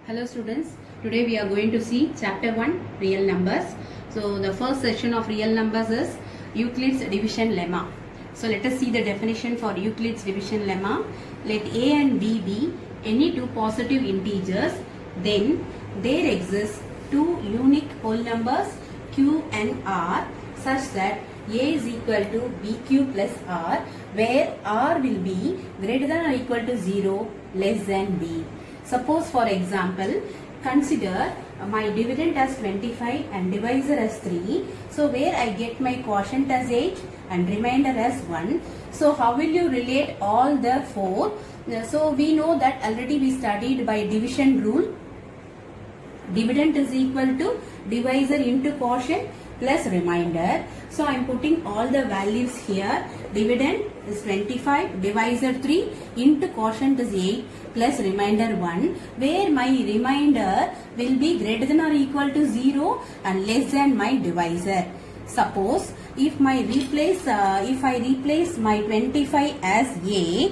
Hello students, today we are going to see chapter 1 real numbers. So the first section of real numbers is Euclid's division lemma. So let us see the definition for Euclid's division lemma. Let A and B be any two positive integers, then there exist two unique whole numbers Q and R such that A is equal to BQ plus R, where R will be greater than or equal to 0, less than B. Suppose for example, consider my dividend as 25 and divisor as 3. So where I get my quotient as 8 and remainder as 1. So how will you relate all the four? So we know that already we studied by division rule. Dividend is equal to divisor into quotient plus remainder. So I am putting all the values here. Dividend is 25, divisor 3 into quotient is 8 plus remainder 1, where my remainder will be greater than or equal to 0 and less than my divisor. Suppose if I replace my 25 as A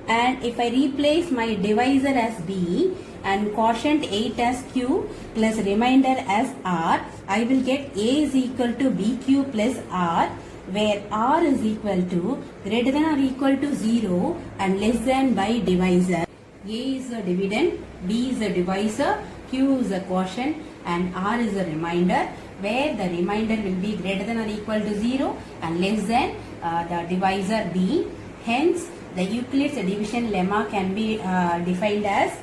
and if I replace my divisor as B and quotient 8 as Q plus remainder as R, I will get A is equal to BQ plus R, where R is equal to greater than or equal to 0 and less than by divisor. A is a dividend, B is a divisor, Q is a quotient and R is a remainder, where the remainder will be greater than or equal to 0 and less than the divisor B. Hence, the Euclid's division lemma can be defined as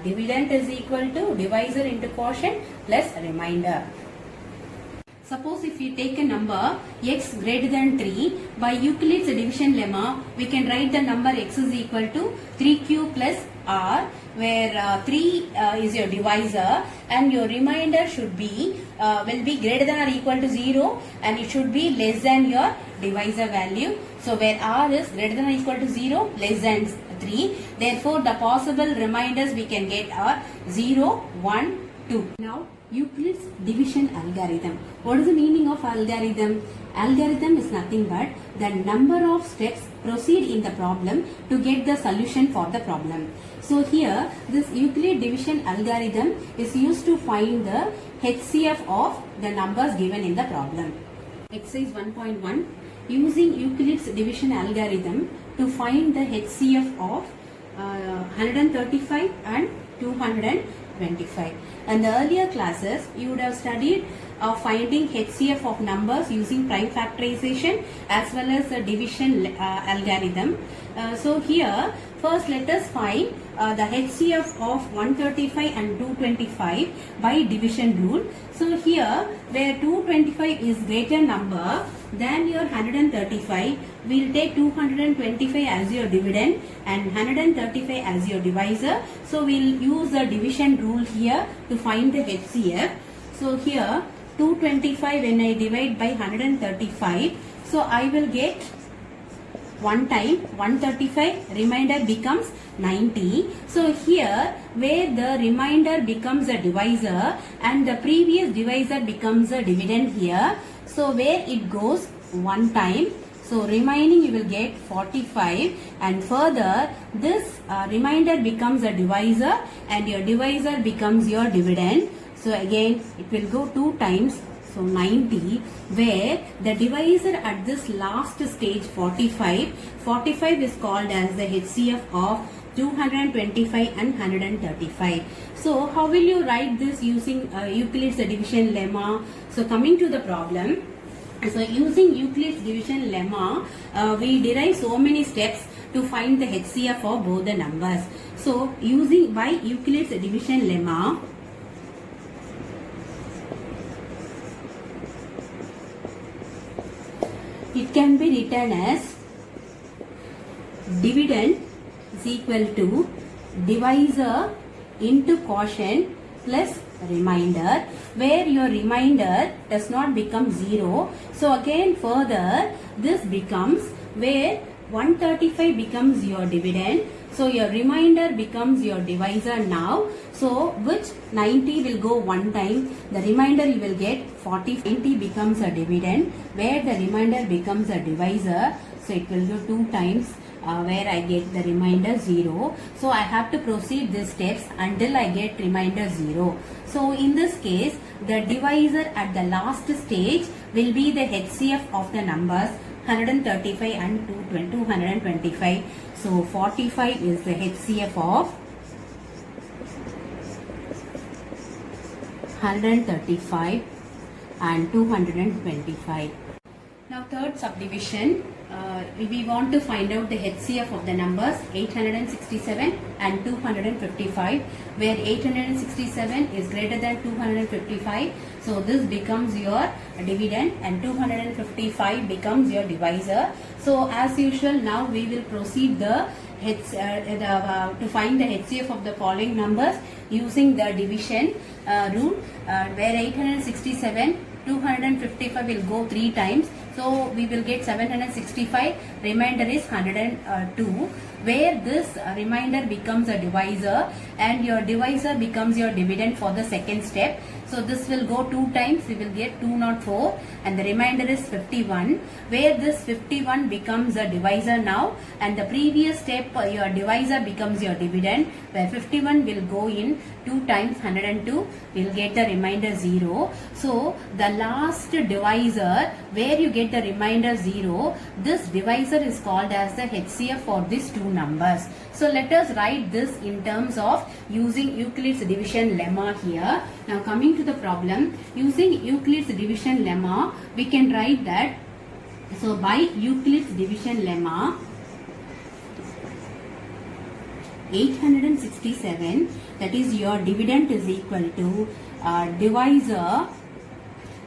dividend is equal to divisor into quotient plus remainder. Suppose if we take a number x greater than 3, by Euclid's division lemma, we can write the number x is equal to 3q plus r, where 3 is your divisor and your remainder should be will be greater than or equal to 0 and it should be less than your divisor value. So where r is greater than or equal to 0, less than 3. Therefore, the possible remainders we can get are 0, 1, 2. Now, Euclid's division algorithm. What is the meaning of algorithm? Algorithm is nothing but the number of steps proceed in the problem to get the solution for the problem. So here, this Euclid division algorithm is used to find the HCF of the numbers given in the problem. Exercise 1.1. Using Euclid's division algorithm to find the HCF of 135 and 225. In the earlier classes, you would have studied finding HCF of numbers using prime factorization as well as the division algorithm. So here, first let us find the HCF of 135 and 225 by division rule. So here, where 225 is greater number than your 135, we will take 225 as your dividend and 135 as your divisor. So we will use the division rule here to find the HCF. So here 225 when I divide by 135, so I will get 1 time 135, remainder becomes 90. So here where the remainder becomes a divisor and the previous divisor becomes a dividend here. So where it goes 1 time, so remaining you will get 45 and further this remainder becomes a divisor and your divisor becomes your dividend. So again it will go 2 times, so 90, where the divisor at this last stage 45 is called as the HCF of 225 and 135. So how will you write this using Euclid's division lemma? So coming to the problem, so using Euclid's division lemma, we derive so many steps to find the HCF of both the numbers. So using by Euclid's division lemma, it can be written as dividend is equal to divisor into quotient plus remainder, where your remainder does not become 0. So again further this becomes where 135 becomes your dividend. So your remainder becomes your divisor now. So which 90 will go 1 time. The remainder you will get 40. 90 becomes a dividend where the remainder becomes a divisor. So it will go 2 times where I get the remainder 0. So I have to proceed these steps until I get remainder 0. So in this case, the divisor at the last stage will be the HCF of the numbers 135 and 225. So 45 is the HCF of 135 and 225. Now third subdivision, we want to find out the HCF of the numbers 867 and 255, where 867 is greater than 255. So this becomes your dividend and 255 becomes your divisor. So as usual, now we will proceed to find the HCF of the following numbers using the division rule, where 867 255 will go 3 times. So we will get 765. Remainder is 102, where this remainder becomes a divisor and your divisor becomes your dividend for the second step. So this will go 2 times. We will get 204 and the remainder is 51, where this 51 becomes a divisor now, and the previous step your divisor becomes your dividend, where 51 will go in 2 times 102. We will get the remainder 0. So the last divisor where you get the remainder 0, this divisor is called as the HCF for these two numbers. So let us write this in terms of using Euclid's division lemma here. Now coming to the problem, using Euclid's division lemma, we can write that, so by Euclid's division lemma, 867, that is your dividend, is equal to divisor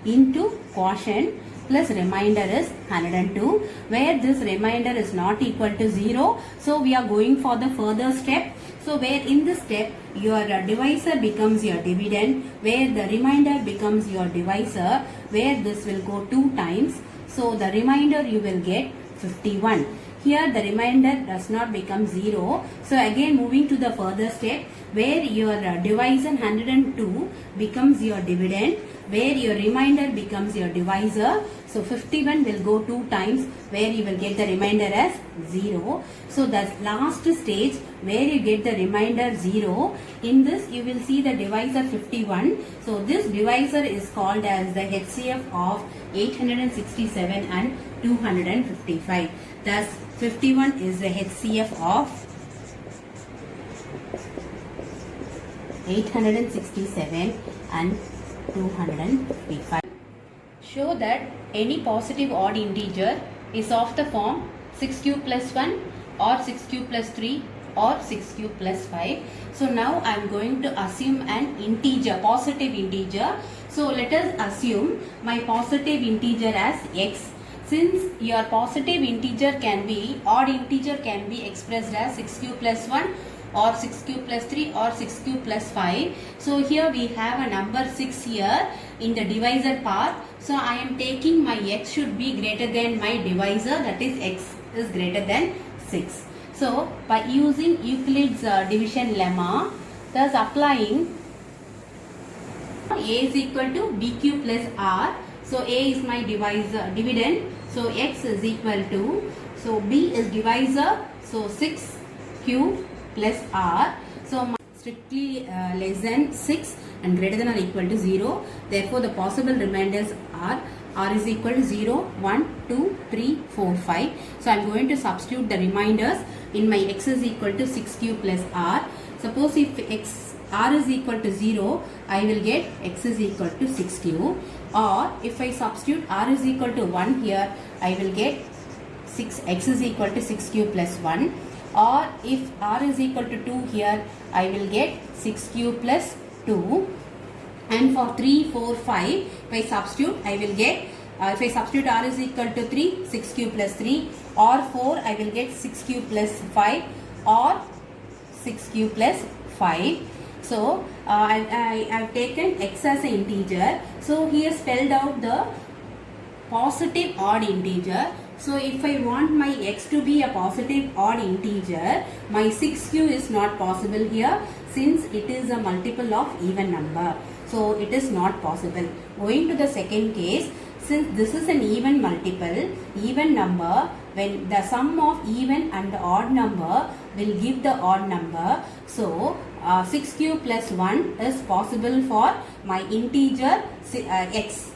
into quotient plus remainder is 102, where this remainder is not equal to 0. So we are going for the further step. So where in this step your divisor becomes your dividend, where the remainder becomes your divisor, where this will go 2 times. So the remainder you will get 51. Here the remainder does not become 0. So again moving to the further step, where your divisor 102 becomes your dividend, where your remainder becomes your divisor. So 51 will go 2 times, where you will get the remainder as 0. So the last stage where you get the remainder 0, in this you will see the divisor 51. So this divisor is called as the HCF of 867 and 255. Thus 51 is the HCF of 867 and 255. Show that any positive odd integer is of the form 6 cube plus 1 or 6 cube plus 3 or 6 cube plus 5. So now I am going to assume an integer, positive integer. So let us assume my positive integer as x. Since your positive integer can be, odd integer can be expressed as 6 cube plus 1 or 6 cube plus 3 or 6 cube plus 5. So here we have a number 6 here in the divisor part. So I am taking my x should be greater than my divisor, that is x is greater than 6. So by using Euclid's division lemma, thus applying a is equal to bq plus r. So a is my dividend. So x is equal to, so b is divisor. So 6q plus r. So strictly less than 6 and greater than or equal to 0. Therefore the possible remainders are r is equal to 0, 1, 2, 3, 4, 5. So I am going to substitute the reminders in my x is equal to 6q plus r. Suppose if r is equal to 0, I will get x is equal to 6q. Or if I substitute r is equal to 1 here, I will get x is equal to 6q plus 1. Or if r is equal to 2 here, I will get 6q plus 2. And for 3, 4, 5, if I substitute, I will get, if I substitute r is equal to 3, 6q plus 3. Or 4, I will get 6q plus 5 or 6q plus 5. So I have taken x as an integer. So here spelled out the positive odd integer. So if I want my x to be a positive odd integer, my 6q is not possible here since it is a multiple of even number. So it is not possible. Going to the second case, since this is an even multiple, even number, when the sum of even and the odd number will give the odd number. So 6 cube plus 1 is possible for my integer x.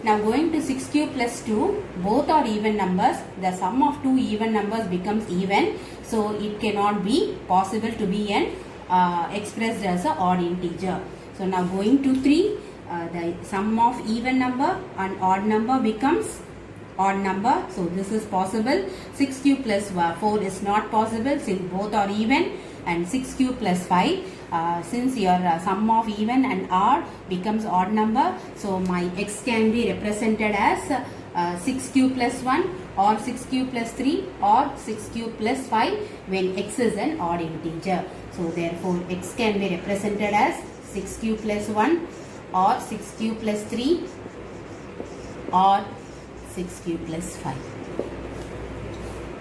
Now going to 6 cube plus 2, both are even numbers. The sum of two even numbers becomes even. So it cannot be possible to be an expressed as an odd integer. So now going to 3, the sum of even number and odd number becomes odd number. So this is possible. 6 cube plus 4 is not possible since both are even. And 6 cube plus 5, since your sum of even and odd becomes odd number. So my x can be represented as 6 cube plus 1 or 6 cube plus 3 or 6 cube plus 5 when x is an odd integer. So therefore x can be represented as 6 cube plus 1 or 6 cube plus 3 or 6 cube plus 5.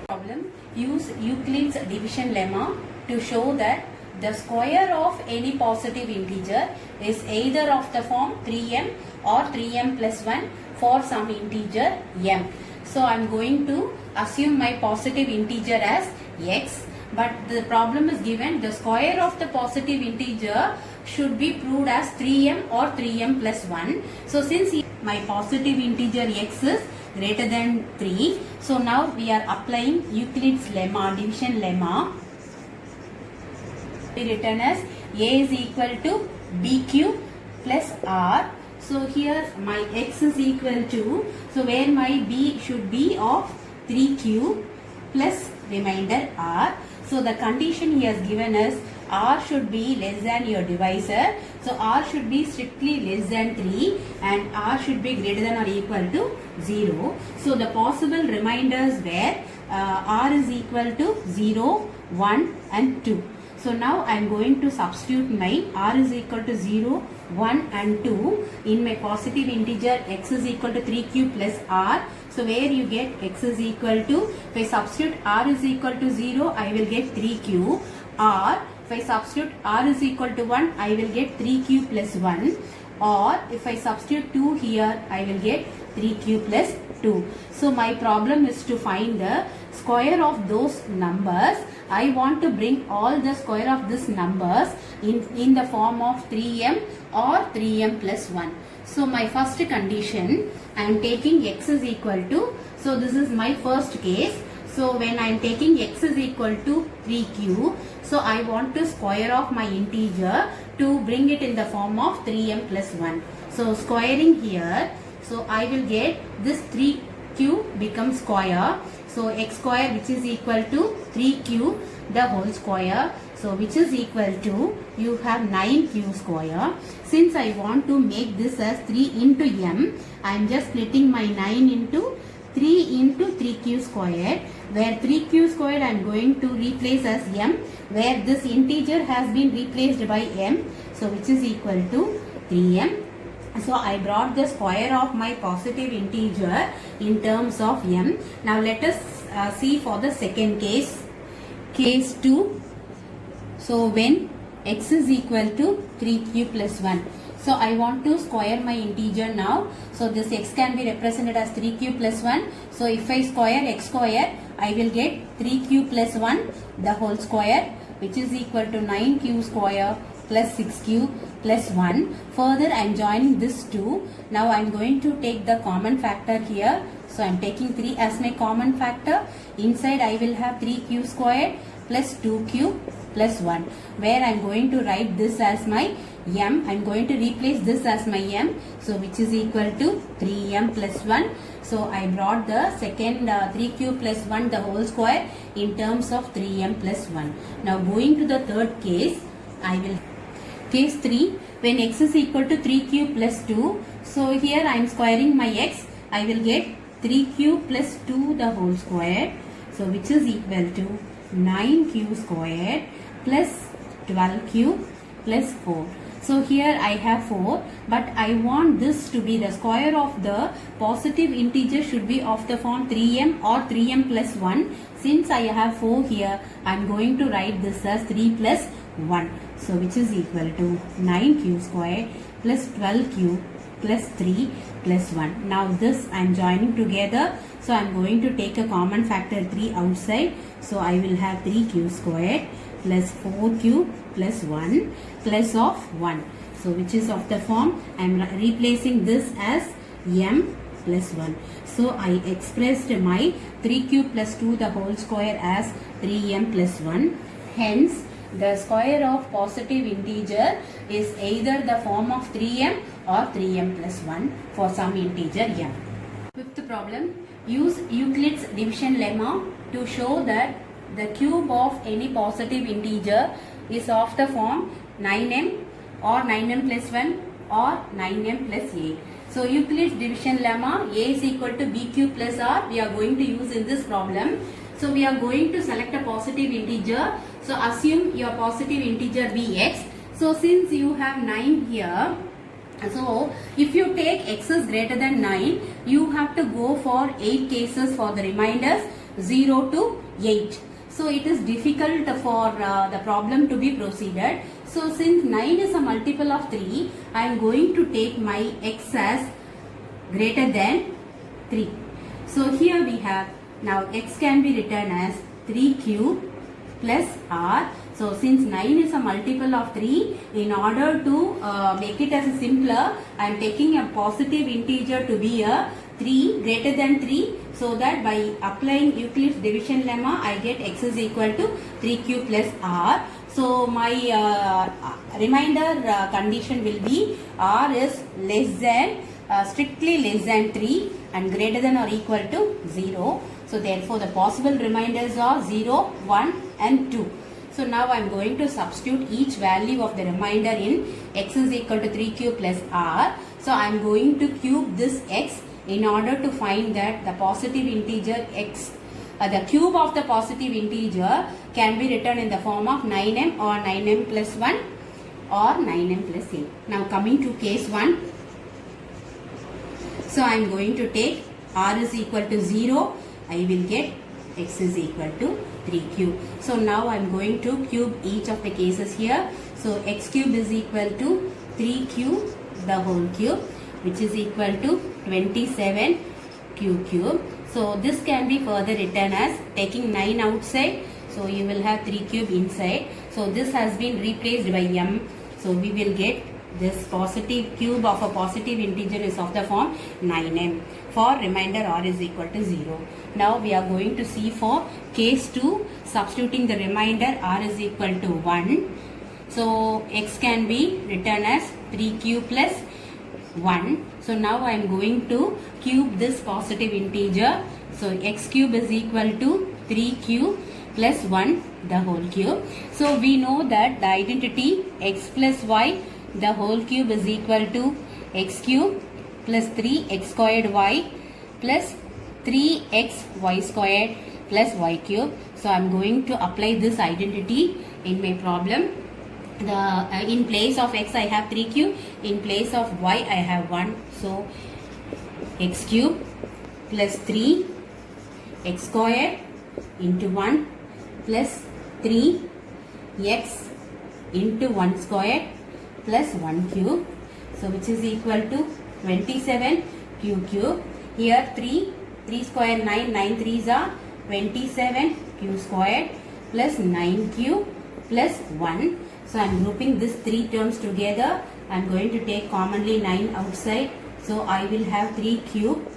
Problem. Use Euclid's division lemma to show that the square of any positive integer is either of the form 3m or 3m plus 1 for some integer m. So I am going to assume my positive integer as x, but the problem is given the square of the positive integer should be proved as 3m or 3m plus 1. So since my positive integer x is greater than 3, so now we are applying Euclid's lemma, division lemma, written as a is equal to bq plus r. So here my x is equal to, so where my b should be of 3q plus remainder r. So the condition he has given us, r should be less than your divisor. So r should be strictly less than 3 and r should be greater than or equal to 0. So the possible remainders were r is equal to 0, 1 and 2. So now I am going to substitute my r is equal to 0, 1 and 2 in my positive integer x is equal to 3q plus r. So where you get x is equal to, if I substitute r is equal to 0, I will get 3q, or if I substitute r is equal to 1, I will get 3q plus 1, or if I substitute 2 here, I will get 3q plus 2. So my problem is to find the square of those numbers. I want to bring all the square of these numbers in the form of 3m or 3m plus 1. So my first condition, I am taking x is equal to, so this is my first case. So when I am taking x is equal to 3q, so I want to square off my integer to bring it in the form of 3m plus 1. So squaring here, so I will get this 3q becomes square. So x square which is equal to 3q the whole square. So which is equal to, you have 9q square. Since I want to make this as 3 into m, I am just splitting my 9 into 3 into 3q squared, where 3q squared I am going to replace as m, where this integer has been replaced by m. So which is equal to 3m. So I brought the square of my positive integer in terms of m. Now let us see for the second case. Case 2. So when x is equal to 3q plus 1. So I want to square my integer now. So this x can be represented as 3q plus 1. So if I square x square, I will get 3q plus 1 the whole square, which is equal to 9q square plus 6q plus 1. Further I am joining this 2. Now I am going to take the common factor here. So I am taking 3 as my common factor. Inside I will have 3q squared plus 2q plus 1, where I am going to write this as my m. I am going to replace this as my m. So which is equal to 3m plus 1. So I brought the second 3q plus 1 the whole square in terms of 3m plus 1. Now going to the third case, I will case 3, when x is equal to 3q plus 2. So here I am squaring my x. I will get 3q plus 2 the whole square. So which is equal to 9q squared plus 12q plus 4. So here I have 4, but I want this to be the square of the positive integer should be of the form 3m or 3m plus 1. Since I have 4 here, I am going to write this as 3 plus 1. So which is equal to 9q squared plus 12q plus 3 plus 1. Now this I am joining together. So I am going to take a common factor 3 outside. So I will have 3q squared plus 4q plus 1 plus of 1. So which is of the form, I am replacing this as m plus 1. So I expressed my 3q plus 2 the whole square as 3m plus 1. Hence, the square of positive integer is either the form of 3m or 3m plus 1 for some integer m. Fifth problem, use Euclid's division lemma to show that the cube of any positive integer is of the form 9m or 9m plus 1 or 9m plus 8. So Euclid's division lemma, a is equal to b cube plus r, we are going to use in this problem. So we are going to select a positive integer. So assume your positive integer be x. So since you have 9 here, so if you take x is greater than 9, you have to go for 8 cases for the remainders 0 to 8. So it is difficult for the problem to be proceeded. So since 9 is a multiple of 3, I am going to take my x as greater than 3. So here we have, now x can be written as 3 cube plus r. So since 9 is a multiple of 3, in order to make it as a simpler, I am taking a positive integer to be a 3 greater than 3, so that by applying Euclid's division lemma, I get x is equal to 3q plus r. So my remainder condition will be r is less than, strictly less than 3 and greater than or equal to 0. So therefore the possible remainders are 0, 1 and 2. So now I am going to substitute each value of the remainder in x is equal to 3q plus r. So I am going to cube this x in order to find that the positive integer x, the cube of the positive integer can be written in the form of 9m or 9m plus 1 or 9m plus 8. Now coming to case 1. So I am going to take r is equal to 0. I will get x is equal to 3q. So now I am going to cube each of the cases here. So x cube is equal to 3q the whole cube, which is equal to 27q cube. So this can be further written as taking 9 outside. So you will have 3 cube inside. So this has been replaced by m. So we will get this positive cube of a positive integer is of the form 9m. For remainder r is equal to 0. Now we are going to see for case 2, substituting the remainder r is equal to 1. So x can be written as 3q plus 1. So now I am going to cube this positive integer. So x cube is equal to 3q plus 1 the whole cube. So we know that the identity x plus y the whole cube is equal to x cube plus 3x squared y plus 3x y squared plus y cube. So I am going to apply this identity in my problem. In place of x I have 3q, in place of y I have 1. So x cube plus 3 x squared into 1 plus 3 x into 1 squared plus 1 cube. So which is equal to 27 q cube. Here 3 square 9, 9 3s are 27 q squared plus 9 cube plus 1. So I am grouping these 3 terms together. I am going to take commonly 9 outside. So I will have 3 cube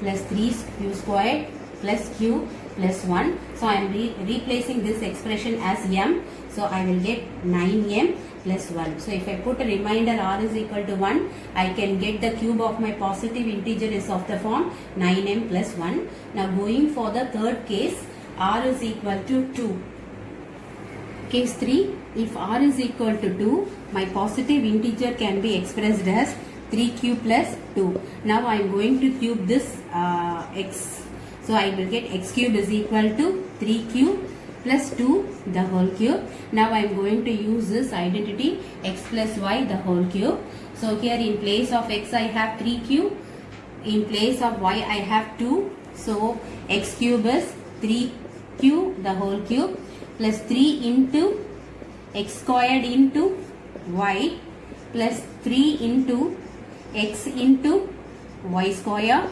plus 3 q squared plus q plus 1. So I am replacing this expression as m. So I will get 9m plus 1. So if I put a remainder r is equal to 1, I can get the cube of my positive integer is of the form 9m plus 1. Now going for the third case, r is equal to 2. Case 3, if r is equal to 2, my positive integer can be expressed as 3q plus 2. Now I am going to cube this x. So I will get x cube is equal to 3q plus 2 the whole cube. Now I am going to use this identity x plus y the whole cube. So here in place of x I have 3q, in place of y I have 2. So x cube is 3q the whole cube plus 3 into x squared into y plus 3 into x into y square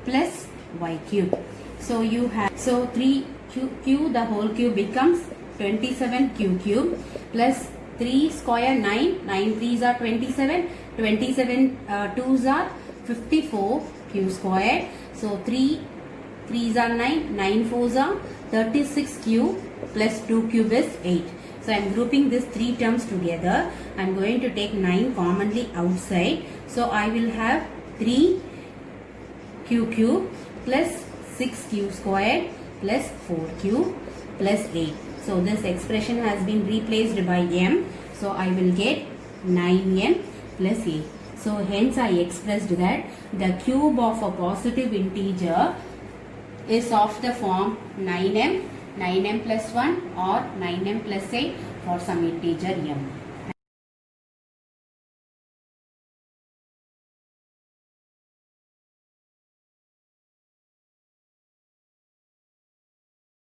plus y cube. So you have, so 3q the whole cube becomes 27q cube plus 3 square 9, 9 3s are 27, 27 2s are 54q squared. So 3 3s are 9, 9 4s are 36q plus 2 cube is 8. So I am grouping these three terms together. I am going to take 9 commonly outside. So I will have 3q cube plus 6q squared plus 4q plus 8. So this expression has been replaced by m. So I will get 9m plus 8. So hence I expressed that the cube of a positive integer is of the form 9m plus 1 or 9m plus 8 for some integer m.